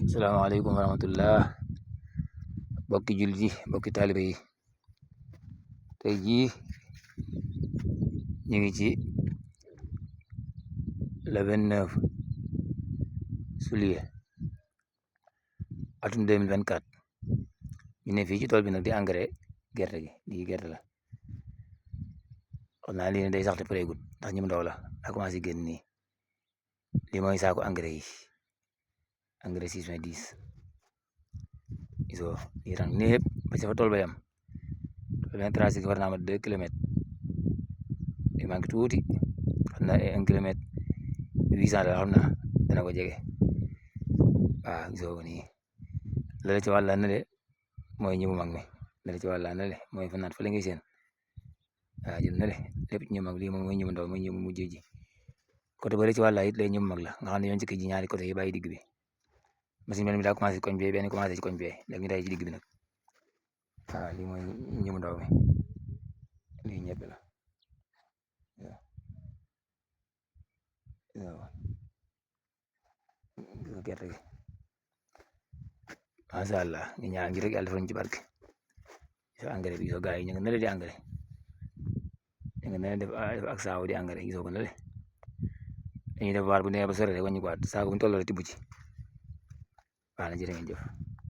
Assalamualaikum warahmatullah. Bokki jullit yi bokki taalibe yi tey jii ñu ngi ci le 29 juillet atum 2024 ñu ne fii ci tool bi nag di engrais gerte gi lii gerte la xam naa lii ne day sax te pareegut ndax ñi mu ndaw la daa commencé génn nii lii mooy saako engrais yi engrais 6.10 iso lii rang népp ba ci fa tool ba yam tool ba tracé war naa mat 2 kilomètres li manqué tuuti xam naa 1 kilomètre 800 la xam naa dana ko jege waaw gisoo ko nii la ci wàll na le mooy ñi mu mag mi la ci wàll na le mooy fa naat fa la ngay seen waaw jëm na le lépp ñu mag lii moom mooy ñi mu ndaw mooy ñi mu mujjee ji côté ba ci wàll it lay ñi mu mag la nga xam ne yoon ci ji ñaari côté yi bàyyi digg bi machine bi daa commencé ci koñ bi benn commencé ci koñ bi léegi ñu day ci digg bi nag waaw lii mooy ñi mu ndaw mi lii ñebe la waaw gerte gi macha allah ñu ñaan gi rek yàlla defal ñu ci barke so engrais bi gisoo gars yi ñu ngi ne di engrais ñu ngi ne def ak saabu di engrais gisoo ko ne le dañuy def waar bu nee ba sore rek wàññi ko waat saako bu ñu tolloo tibb ci waaw na jërë ngeen jëf